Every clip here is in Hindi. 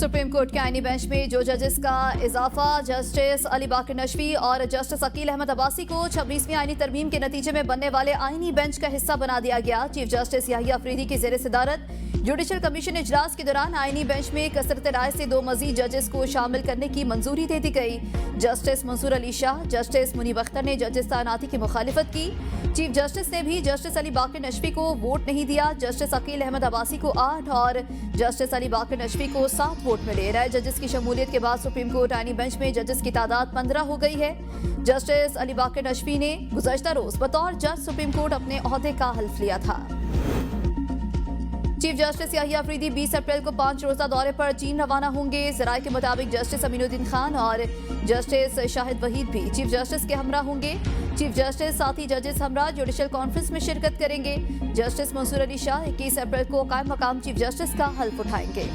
सुप्रीम कोर्ट के आईनी बेंच में जो जजेस का इजाफा जस्टिस अली बाकर नशवी और जस्टिस अकील अहमद अब्बासी को 26वीं आईनी तरमीम के नतीजे में बनने वाले आईनी बेंच का हिस्सा बना दिया गया। चीफ जस्टिस याहिया अफरीदी की जेर सदारत जुडिशल कमीशन इजलास के दौरान आईनी बेंच में कसरत राय से 2 मजीद जजेस को शामिल करने की मंजूरी दे दी गई। जस्टिस मंसूर अली शाह, जस्टिस मुनीब अख्तर ने जजेस तैनाती की मुखालिफत की। चीफ जस्टिस ने भी जस्टिस अली बाकर नशवी को वोट नहीं दिया। जस्टिस अकील अहमद अब्बासी को 8 और जस्टिस अली बाकर नशवी को 7 वोट मिले। नए जजेस की शमूलियत के बाद सुप्रीम कोर्ट आईनी बेंच में जजेस की तादाद 15 हो गई है। जस्टिस अली बाकर नशवी ने गुज़श्ता रोज बतौर जज सुप्रीम कोर्ट अपने ओहदे का हल्फ लिया था। चीफ जस्टिस याहिया अफरीदी 20 अप्रैल को 5 रोजा दौरे पर चीन रवाना होंगे। जराये के मुताबिक जस्टिस अमीनुद्दीन खान और जस्टिस शाहिद वहीद भी चीफ जस्टिस के हमरा होंगे। चीफ जस्टिस साथ ही जजेस हमरा जुडिशल कॉन्फ्रेंस में शिरकत करेंगे। जस्टिस मंसूर अली शाह 21 अप्रैल को कायम मकाम चीफ जस्टिस का हल्फ उठाएंगे।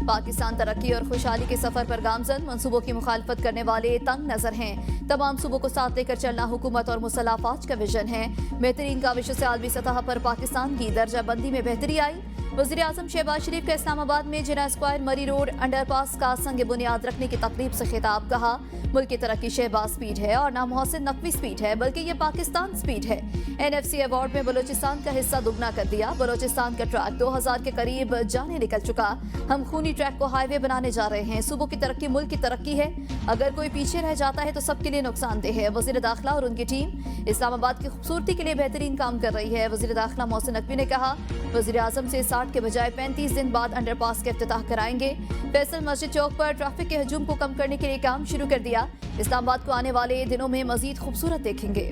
पाकिस्तान तरक्की और खुशहाली के सफर पर गामजन, मंसूबों की मुखालफत करने वाले तंग नजर हैं। तमाम सूबों को साथ लेकर चलना हुकूमत और मुसल्लह अफवाज का विजन है। बेहतरीन काविशों से आलमी सतह पर पाकिस्तान की दर्जा बंदी में बेहतरी आई। वज़ीर आज़म शहबाज शरीफ का इस्लामाबाद में जिना स्क्वायर मरी रोड अंडरपास का संग बुनियाद रखने की तकरीब से खिताब। कहा, मुल्क की तरक्की शहबाज स्पीड है और ना मोहसिन नकवी स्पीड है, बल्कि ये पाकिस्तान स्पीड है। NFC अवार्ड में बलोचिस्तान का हिस्सा दुगना कर दिया। बलोचिस्तान का ट्रैक 2000 के करीब जाने निकल चुका। हम खूनी ट्रैक को हाईवे बनाने जा रहे हैं। सूबों की तरक्की मुल्क की तरक्की है। अगर कोई पीछे रह जाता है तो सबके लिए नुकसानदेह है। वज़ीर दाखिला और उनकी टीम इस्लामाबाद की खूबसूरती के लिए बेहतरीन काम कर रही है। वज़ीर दाखिला मोहसिन नकवी ने कहा, वज़ीर आज़म से 60 के बजाय 35 दिन बाद अंडरपास का इफ्तिताह कराएंगे। फैसल मस्जिद चौक पर ट्रैफिक के हजूम को कम करने के लिए काम शुरू कर दिया। इस्लामाबाद को आने वाले दिनों में मजीद खूबसूरत देखेंगे।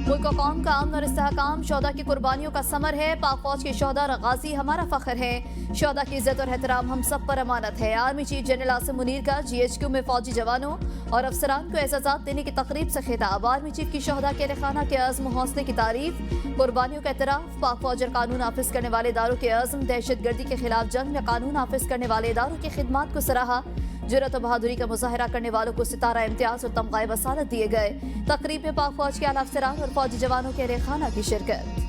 मुल्क और कौम का अमन और इस्तेहकाम शोहदा की कुर्बानियों का समर है। पाक फौज के शोहदा और गाजी हमारा फख्र है। शोहदा की इज्जत और एहतराम हम सब पर अमानत है। Army chief general Asim Munir का GHQ में फौजी जवानों और अफसरान को एजाज़ात देने की तकरीब से खिताब। आर्मी चीफ की शोहदा के खाना के अज़्म हौसले की तारीफ, कुर्बानियों का एतराफ़। पाक फौज और कानून नाफिज करने वाले इदारों के अज़्म, दहशत गर्दी के खिलाफ जंग में कानून नाफिज करने वाले इदारों की खिदमात को सराहा। जुर्रत और बहादुरी का मुजाहरा करने वालों को सितारा इम्तियाज और तमग़ाए बसालत दिए गए। तकरीब में पाक फौज के आला अफसरान और फौजी जवानों के खाना की शिरकत।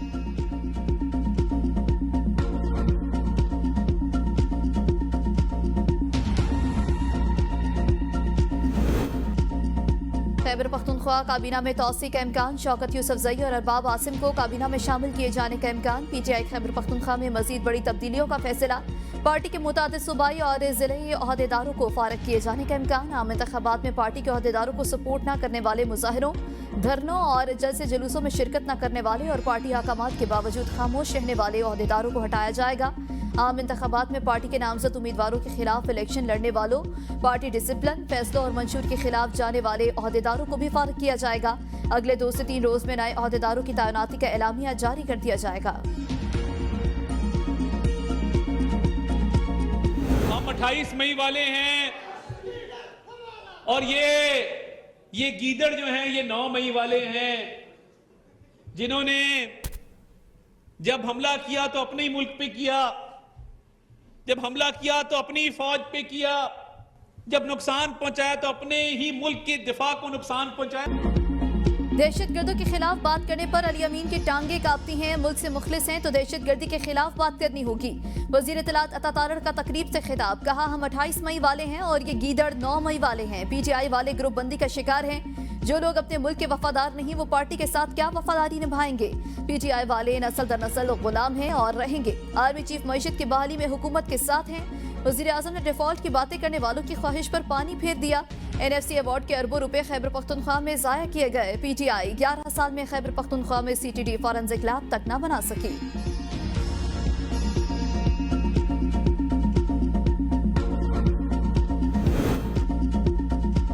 खैबर पख्तूनख्वा काबीना में तौसी का इम्कान। शौकत यूसुफजई और अरबाब आसिम को काबीना में शामिल किए जाने का इम्कान। PTI खैबर पख्तूनख्वा में मजीद बड़ी तब्दीलियों का फैसला। पार्टी के मुतादिद सूबाई और जिले ओहदेदारों को फारग किए जाने का इम्कान। आम इंतखाबात में पार्टी के ओहदेदारों को सपोर्ट न करने वाले मुजाहिरों, धरनों और जलसे जुलूसों में शिरकत न करने वाले और पार्टी अहकामात के बावजूद खामोश रहने वाले ओहदेदारों को हटाया जाएगा। आम इंतखाबात में पार्टी के नामजद उम्मीदवारों के खिलाफ इलेक्शन लड़ने वालों, पार्टी डिसिप्लिन, फैसलों और मंशूर के खिलाफ जाने वाले ओहदेदारों को भी फारग किया जाएगा। अगले 2 से 3 रोज में नए ओहदेदारों की तैनाती का एलामिया जारी कर दिया जाएगा। हम 28 मई वाले हैं और ये गीदड़ जो हैं ये 9 मई वाले हैं, जिन्होंने जब हमला किया तो अपने ही मुल्क पे किया, जब हमला किया तो अपनी फौज पे किया, जब नुकसान पहुंचाया तो अपने ही मुल्क के दिफा को नुकसान पहुंचाया। दहशतगर्दों के खिलाफ बात करने पर अली अमीन की टांगे कांपती हैं। मुल्क से मुखलिस हैं तो दहशतगर्दी के खिलाफ बात करनी होगी। वजीर इत्तलात अता तारड़ का तकरीब से खिताब। कहा, हम 28 मई वाले हैं और ये गीदड़ 9 मई वाले हैं। PTI वाले ग्रुप बंदी का शिकार हैं। जो लोग अपने मुल्क के वफादार नहीं, वो पार्टी के साथ क्या वफादारी निभाएंगे। PTI वाले नस्ल दर नस्ल गुलाम हैं और रहेंगे। आर्मी चीफ मईशत की बहाली में हुकूमत के साथ हैं। वज़ीर आज़म ने डिफॉल्ट की बातें करने वालों की ख्वाहिश पर पानी फेर दिया। NFC अवार्ड के अरबों रुपए खैबर पख्तूनख्वा में ज़ाया किए गए। PTI 11 साल में खैबर पख्तूनख्वा में CTD फॉरेंसिक लैब तक न बना सकी।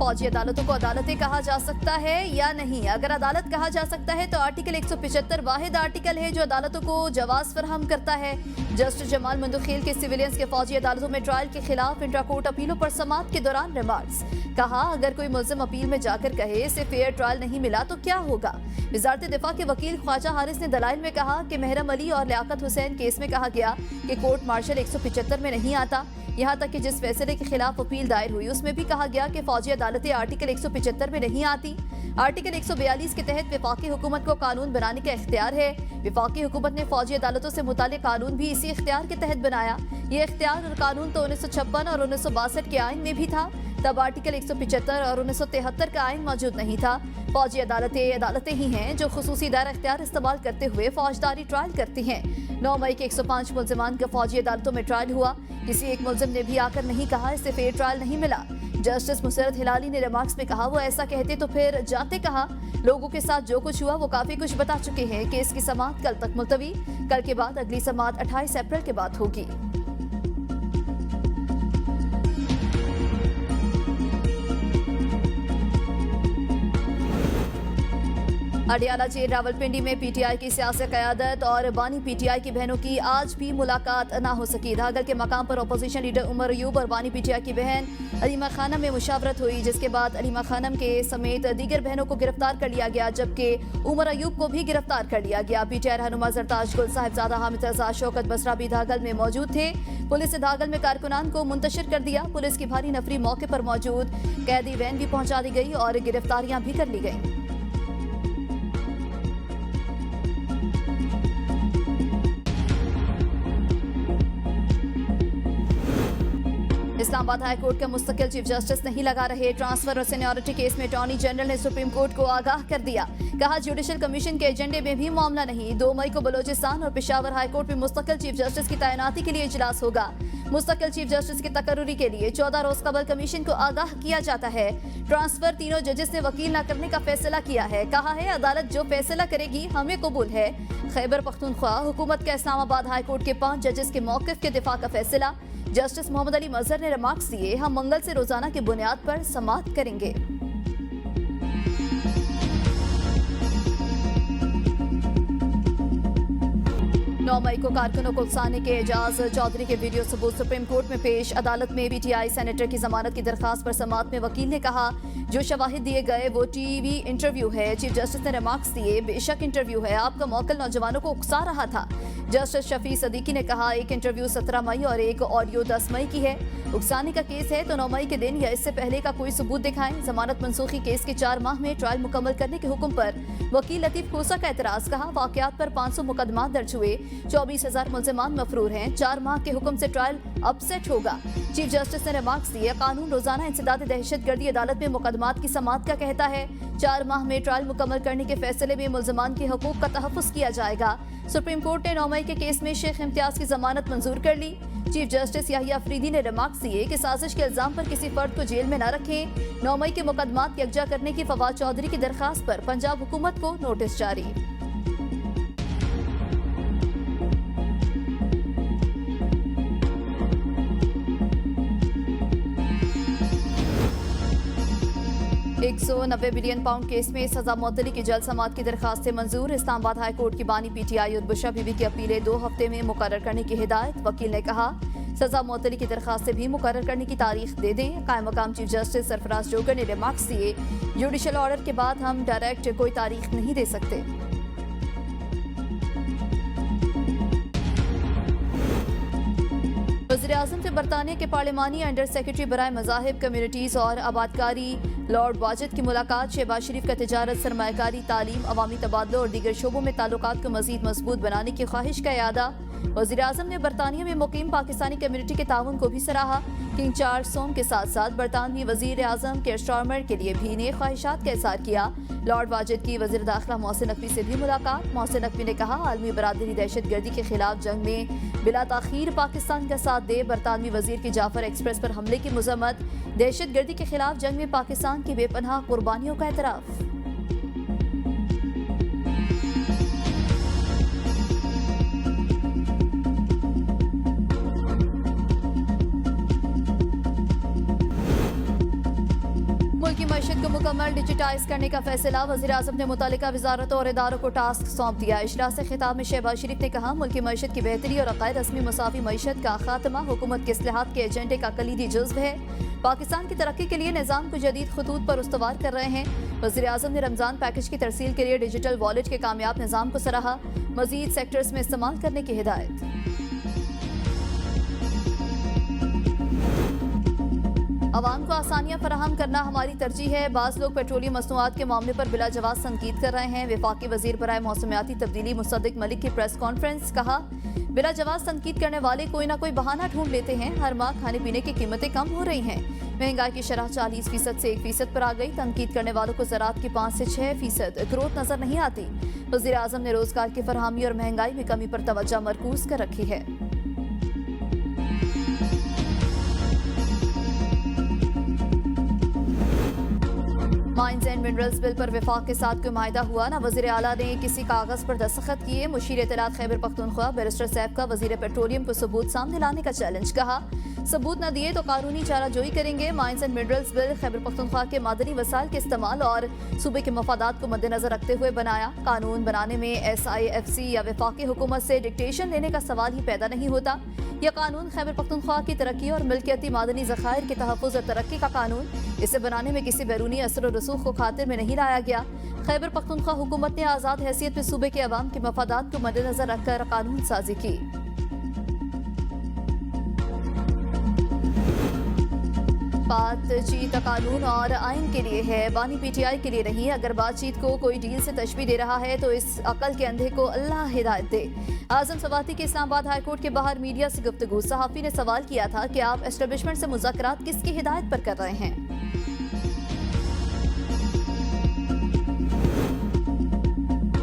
फौजी अदालतों को अदालतें कहा जा सकता है या नहीं? अगर अदालत कहा जा सकता है तो आर्टिकल 175 वाहिद आर्टिकल है जो अदालतों को जवाज फराहम करता है। जस्टिस जमाल मंदुखेल के सिविलियंस के फौजी अदालतों में ट्रायल के खिलाफ इंट्रा कोर्ट अपीलों पर समाअत के दौरान रिमार्क्स। कहा, अगर कोई मुल्जिम अपील में जाकर कहे इसे फेयर ट्रायल नहीं मिला तो क्या होगा? वजारत दिफा के वकील ख्वाजा हारिस ने दलाइल में कहा कि मेहरम अली और लियाकत हुसैन केस में कहा गया कि कोर्ट मार्शल 175 में नहीं आता। यहाँ तक कि जिस फैसले के खिलाफ अपील दायर हुई उसमें भी कहा गया कि फौजी अदालतें आर्टिकल 175 में नहीं आती। आर्टिकल 142 के तहत विफाकी हुकूमत को कानून बनाने का इख्तियार है। विफाकी हुकूमत ने फौजी अदालतों से मुताल्लिक कानून भी इसी इख्तियार के तहत बनाया। ये इख्तियार और कानून तो 1956 और 1962 के आइन में भी था। तब आर्टिकल 175 और 1973 का आइन मौजूद नहीं था। फौजी अदालतें ही हैं जो खुसूसी दायरा इख्तियार इस्तेमाल करते हुए फौजदारी ट्रायल करती हैं। 9 मई के 105 मुल्जिमान का फौजी अदालतों में ट्रायल हुआ। किसी एक मुल्जिम ने भी आकर नहीं कहा इससे फेयर ट्रायल नहीं मिला। जस्टिस मुसरत हिलाली ने रिमार्क्स में कहा, वो ऐसा कहते तो फिर जाते कहा। लोगों के साथ जो कुछ हुआ वो काफी कुछ बता चुके हैं। केस की समाअत कल तक मुलतवी। कल के बाद अगली समाअत 28 अप्रैल के बाद होगी। अडियाला जेल रावलपिंडी में पीटीआई की सियासी क़यादत और बानी पीटीआई की बहनों की आज भी मुलाकात न हो सकी। धागल के मकाम पर अपोजिशन लीडर उमर अयूब और बानी पीटीआई की बहन अलीमा खानम में मुशावरत हुई, जिसके बाद अलीमा खानम के समेत दीगर बहनों को गिरफ्तार कर लिया गया, जबकि उमर अयूब को भी गिरफ्तार कर लिया गया। पीटीआई रहनुमा जरताज गुल, साहिबजादा हामिद रजा, शौकत बसरा भी धागल में मौजूद थे। पुलिस ने धागल में कारकुनान को मुंतशिर कर दिया। पुलिस की भारी नफरी मौके पर मौजूद, कैदी वैन भी पहुंचा दी गई और गिरफ्तारियां भी कर ली गई। इस्लामाबाद हाई कोर्ट का मुस्तकिल चीफ जस्टिस नहीं लगा रहे। ट्रांसफर और सीनियरिटी केस में अटॉर्नी जनरल ने सुप्रीम कोर्ट को आगाह कर दिया। कहा, जुडिशल कमीशन के एजेंडे में भी मामला नहीं। 2 मई को बलोचिस्तान और पेशावर हाई कोर्ट में मुस्तकिल चीफ जस्टिस की तैनाती के लिए इजलास होगा। मुस्तकिल चीफ जस्टिस की तकर्रुरी के लिए 14 रोज कबल कमीशन को आगाह किया जाता है। ट्रांसफर तीनों जजेस ने वकील न करने का फैसला किया है। कहा है, अदालत जो फैसला करेगी हमें कबूल है। खैबर पख्तूनख्वा हुकूमत का इस्लामाबाद हाई कोर्ट के 5 जजेस के मौकिफ के दिफा का फैसला। जस्टिस मोहम्मद अली मजहर ने रिमार्क्स दिए, हम मंगल से रोजाना की बुनियाद पर समाअत करेंगे। 9 मई को कारकुनों को उकसाने के एजाज चौधरी के वीडियो सबूत सुप्रीम कोर्ट में पेश। अदालत में पीटीआई सेनेटर की जमानत की दरखास्त पर समाअत में वकील ने कहा, जो शवाहिद दिए गए वो टीवी इंटरव्यू है। चीफ जस्टिस ने रिमार्क्स दिए, बेशक इंटरव्यू है, आपका मौकल नौजवानों को उकसा रहा था। जस्टिस शफी सदीकी ने कहा, एक इंटरव्यू 17 मई और एक ऑडियो 10 मई की है। उकसाने का केस है तो 9 मई के दिन या इससे पहले का कोई सबूत दिखाएं। जमानत मनसूखी केस के 4 माह में ट्रायल मुकम्मल करने के हुक्म पर वकील लतीफ खोसा का एतराज। कहा, वाकयात पर 500 मुकदमा दर्ज हुए, 24,000 मुल्जिमान मफरूर हैं, 4 माह के हुक्म से ट्रायल अपसेट होगा। चीफ जस्टिस ने रिमार्क्स दिए, कानून रोजाना इंसदाद दहशतगर्दी अदालत में मुकदमात की समाअत का कहता है। 4 माह में ट्रायल मुकम्मल करने के फैसले में मुल्जिमान के हकूक का तहफ़्फ़ुज़ किया जाएगा। सुप्रीम कोर्ट ने 9 मई के केस में शेख इम्तियाज की जमानत मंजूर कर ली। चीफ जस्टिस याहिया अफरीदी ने रिमार्क्स दिए कि साजिश के इल्जाम पर किसी फर्द को जेल में न रखें। 9 मई के मुकदमात यकजा करने की फवाद चौधरी की दरखास्त पर पंजाब हुकूमत को नोटिस जारी। £190 बिलियन केस में सजा मुअत्तली की जल्द समाअत की दरखास्त से मंजूर। इस्लामाबाद हाई कोर्ट की बानी पीटीआई और बुशरा बीबी की अपीलें 2 हफ्ते में मुकर्रर करने की हिदायत। वकील ने कहा, सजा मुअत्तली की दरखास्त भी मुकर्रर करने की तारीख दे दें। कायम मकाम चीफ जस्टिस सरफराज जोगर ने रिमार्क्स दिए, जुडिशल ऑर्डर के बाद हम डायरेक्ट कोई तारीख नहीं दे सकते। वज़ीर-ए-आज़म से बरतानिया के पार्लिमानी अंडर सेक्रेटरी बराए मज़ाहिब, कम्युनिटीज़ और आबादकारी लॉर्ड वाजिद की मुलाकात। शहबाज शरीफ का तिजारत, सरमायाकारी, तालीम, अवामी तबादलों और दीगर शोबों में ताल्लुकात को मज़ीद मजबूत बनाने की ख्वाहिश का इयादा। वज़ीर-ए-आज़म ने बरतानिया में मुकीम पाकिस्तानी कम्युनिटी के ताउन को भी सराहा। किंग चार्ल्स सोम के साथ साथ बरतानवी वज़ीर-ए-आज़म के स्टारमर के लिए भी नेक ख्वाहिशात का इज़हार किया। लॉर्ड वाजिद की वज़ीर दाखिला मोहसिन नकवी से भी मुलाकात। मोहसिन नकवी ने कहा, आलमी बरादरी दहशतगर्दी के खिलाफ जंग में बिला ताखीर पाकिस्तान का साथ दे। बरतानवी वज़ीर की जाफर एक्सप्रेस पर हमले की मजम्मत। दहशतगर्दी के खिलाफ जंग में पाकिस्तान की बेपनाह कुर्बानियों का एतराफ़। मुल्की मईशत को मुकम्मल डिजिटाइज करने का फैसला। वज़ीर-ए-आज़म ने मुतल्लिका वज़ारतों और इदारों को टास्क सौंप दिया। इजलास खिताब में शहबाज शरीफ ने कहा, मुल्की मईशत की बेहतरी और गैर रस्मी मुसाफी मईशत का खात्मा हुकूमत के इस्लाहात के एजेंडे का कलीदी जुज़्व है। पाकिस्तान की तरक्की के लिए निज़ाम को जदीद खतूत पर उस्तवार कर रहे हैं। वज़ीर-ए-आज़म ने रमज़ान पैकेज की तरसील के लिए डिजिटल वॉलेट के कामयाब निज़ाम को सराहा। मज़ीद सेक्टर्स में इस्तेमाल करने की हिदायत। अवाम को आसानियां फराहम करना हमारी तरजीह है। बाज़ लोग पेट्रोलियम मसनूआत के मामले पर बिला जवाब तनकीद कर रहे हैं। वफाकी वजीर बराए मौसमियाती तब्दीली मुसद्दिक मलिक की प्रेस कॉन्फ्रेंस। कहा, बिला जवाब तनकीद करने वाले कोई ना कोई बहाना ढूंढ लेते हैं। हर माह खाने पीने की कीमतें कम हो रही हैं। महंगाई की शरह 40% से 1% पर आ गई। तनकीद करने वालों को ज़राअत की 5 से 6% ग्रोथ नजर नहीं आती। वज़ीर-ए-आज़म ने रोजगार की फरहमी और महंगाई में कमी पर तवज्जो मरकूज कर रखी है। माइंस एंड मिनरल्स बिल पर वफाक के साथ कोई मायदा हुआ ना। वज़ीर आला ने किसी कागज पर दस्तखत किए। मुशीर इत्तलात खैबर पख्तूनख्वा बैरिस्टर सैफ का वज़ीर पेट्रोलियम को सबूत सामने लाने का चैलेंज। कहा, सबूत न दिए तो कानूनी चाराजोई करेंगे। Mines and minerals bill Khyber Pakhtunkhwa के मादनी वसाइल के इस्तेमाल और सूबे के मफादात को मद्देनजर रखते हुए बनाया। कानून बनाने में SIFC या वफाकी हुकूमत से डिक्टेशन लेने का सवाल ही पैदा नहीं होता। यह कानून खैबर पख्तूनख्वा की तरक्की और मिल्कियती मादनी ज़खायर के तहफ़्फ़ुज़ और तरक्की का कानून। इसे बनाने में किसी बैरूनी असर और रसूख को खातिर में नहीं लाया गया। खैबर पख्तूनख्वा हुकूमत ने आज़ाद हैसियत में सूबे के अवाम के मफादात को मद्देनजर रखकर कानून साजी की। बातचीत कानून और आइन के लिए है, बानी PTI के लिए नहीं। अगर बातचीत को कोई डील से तशबीह दे रहा है तो इस अकल के अंधे को अल्लाह हिदायत दे। आजम सवाती के इस्लामाबाद हाईकोर्ट के बाहर मीडिया से गुफ्तगू। सहाफ़ी ने सवाल किया था कि आप एस्टेब्लिशमेंट से मुज़ाकरात किसकी हिदायत पर कर रहे हैं।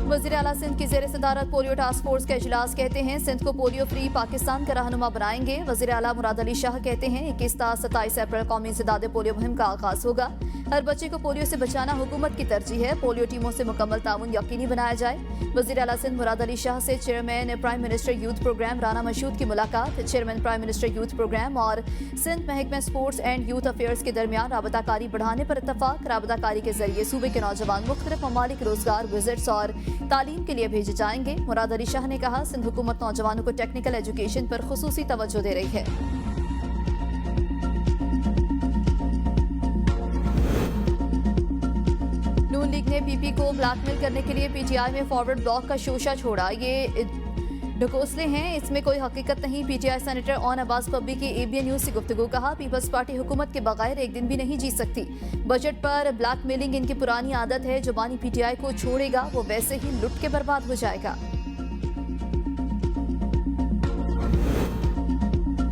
वज़ीर आला सिंध की ज़ेर सदारत पोलियो टास्क फोर्स का इजलास। कहते हैं, सिंध को पोलियो फ्री पाकिस्तान का रहनुमा बनाएंगे। वज़ीर आला मुराद अली शाह कहते हैं, 21 ta 27 अप्रैल कौमी इंसदाद पोलियो मुहिम का आगाज होगा। हर बच्चे को पोलियो से बचाना हुकूमत की तरजीह है। पोलियो टीमों से मुकम्मल ताउन यकीनी बनाया जाए। वज़ीर आला सिंध मुराद अली शाह से chairman prime minister youth programme Rana Mashhood की मुलाकात। Chairman prime minister youth programme और सिंध महकमा स्पोर्ट्स एंड यूथ अफेयर्स के दरमियान राबताकारी बढ़ाने पर इत्तफाक। राबताकारी के जरिए सूबे के नौजवान मुख्तलिफ ममालिक रोजगार, विजिट्स और तालीम के लिए भेजे जाएंगे। मुराद अली शाह ने कहा, सिंध हुकूमत नौजवानों को टेक्निकल एजुकेशन पर खुसूसी तवज्जो दे रही है। नून लीग ने PP को ब्लैकमेल करने के लिए PTI में फॉरवर्ड ब्लॉक का शोशा छोड़ा। ये ढकोसले हैं, इसमें कोई हकीकत नहीं। PTI सेनेटर ऑन अब्बास पब्बी की ABN न्यूज से गुफ्तगू। कहा, पीपल्स पार्टी हुकूमत के बगैर एक दिन भी नहीं जी सकती। बजट पर ब्लैकमेलिंग इनकी पुरानी आदत है। जो बानी PTI को छोड़ेगा वो वैसे ही लुट के बर्बाद हो जाएगा।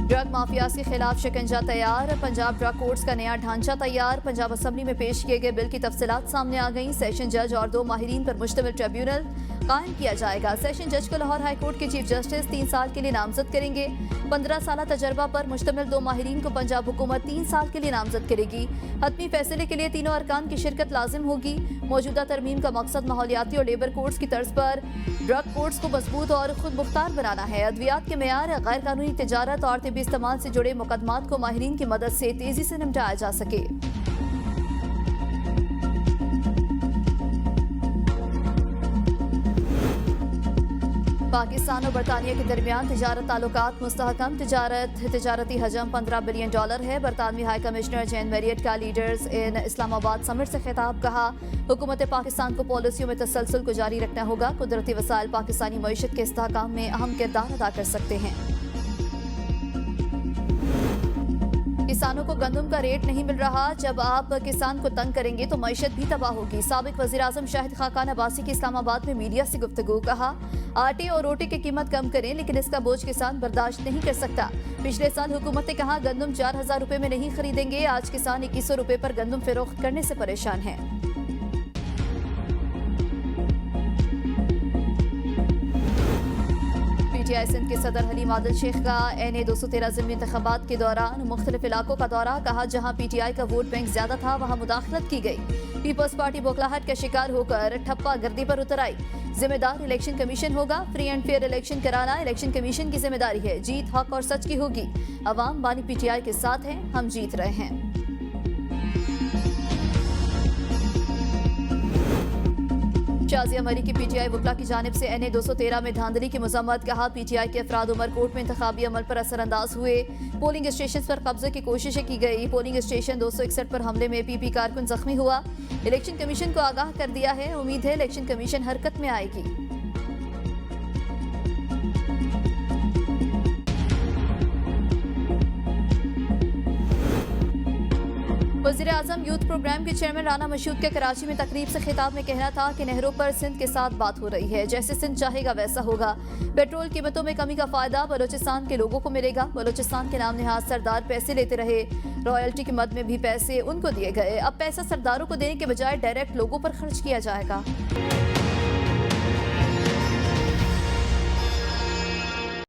ड्रग माफियाज के खिलाफ शिकंजा तैयार। पंजाब ड्रग कोर्ट्स का नया ढांचा तैयार। पंजाब असेंबली में पेश किए गए बिल की तफसीलात सामने आ गई। सेशन जज और 2 माहिरीन पर मुश्तमिल ट्रिब्यूनल कायम किया जाएगा। सेशन जज को लाहौर हाई कोर्ट के चीफ जस्टिस 3 साल के लिए नामजद करेंगे। 15 साल तजर्बा पर मुश्तमिल 2 माहिरीन को पंजाब हुकूमत 3 साल के लिए नामजद करेगी। हतमी फैसले के लिए तीनों अरकान की शिरकत लाजिम होगी। मौजूदा तरमीम का मकसद माहौलियाती और लेबर कोर्ट्स की तर्ज पर ड्रग कोर्ट्स को मजबूत और खुद मुख्तार बनाना है। अद्वियात के मेयार, गैर कानूनी तिजारत और तिब्बी इस्तेमाल से जुड़े मुकदमात को माहिरीन की मदद से तेजी से निपटाया जा सके। पाकिस्तान और बरतानिया के दरमियान तिजारत ताल्लुकात मुस्तहकम। तिजारती हजम $15 बिलियन है। बरतानवी हाई कमिश्नर जैन मैरियट का लीडर्स इन इस्लामाबाद समिट से खिताब। कहा, हुकूमत पाकिस्तान को पॉलिसियों में तसलसल को जारी रखना होगा। कुदरती वसाइल पाकिस्तानी मईशत के इस्तेहकाम में अहम किरदार अदा कर सकते हैं। किसानों को गंदम का रेट नहीं मिल रहा। जब आप किसान को तंग करेंगे तो मईशत भी तबाह होगी। साबिक वज़ीर-ए-आज़म शाहिद खाकान अब्बासी की इस्लामाबाद में मीडिया से गुफ्तगू। कहा, आटे और रोटी की कीमत कम करें, लेकिन इसका बोझ किसान बर्दाश्त नहीं कर सकता। पिछले साल हुकूमत ने कहा गंदम 4000 रुपए में नहीं खरीदेंगे। आज किसान 2100 रुपए पर गंदम फरोख्त करने से परेशान है। PTI सिंध के सदर हलीम आदिल शेख का NA 213 ज़िमनी इंतखाबात के दौरान मुख्तलिफ इलाकों का दौरा। कहा, जहां PTI का वोट बैंक ज्यादा था वहां मुदाखलत की गई। पीपल्स पार्टी बौखलाहट का शिकार होकर ठप्पा गर्दी पर उतर आई। जिम्मेदार इलेक्शन कमीशन होगा। फ्री एंड फेयर इलेक्शन कराना इलेक्शन कमीशन की जिम्मेदारी है। जीत हक और सच की होगी। अवाम बानी PTI के साथ हैं, हम जीत रहे हैं। शाजिया मलिक की पीटीआई वकला की जानिब से NA 213 में धांधली की मजम्मत। कहा पीटीआई के अफराद उमरकोट में इंतखाबी अमल पर असरअंदाज हुए। पोलिंग स्टेशन पर कब्जे की कोशिशें की गई। पोलिंग स्टेशन 261 पर हमले में PP कारकुन जख्मी हुआ। इलेक्शन कमीशन को आगाह कर दिया है। उम्मीद है इलेक्शन कमीशन हरकत में आएगी। वज़ीर-ए-आज़म यूथ प्रोग्राम के चेयरमैन राना मशहूद के कराची में तकरीब से खिताब में कहना था कि नहरों पर सिंध के साथ बात हो रही है, जैसे सिंध चाहेगा वैसा होगा। पेट्रोल कीमतों में कमी का फायदा बलोचिस्तान के लोगों को मिलेगा। बलोचिस्तान के नाम निहाज सरदार पैसे लेते रहे, रॉयल्टी के मद में भी पैसे उनको दिए गए। अब पैसा सरदारों को देने के बजाय डायरेक्ट लोगों पर खर्च किया जाएगा।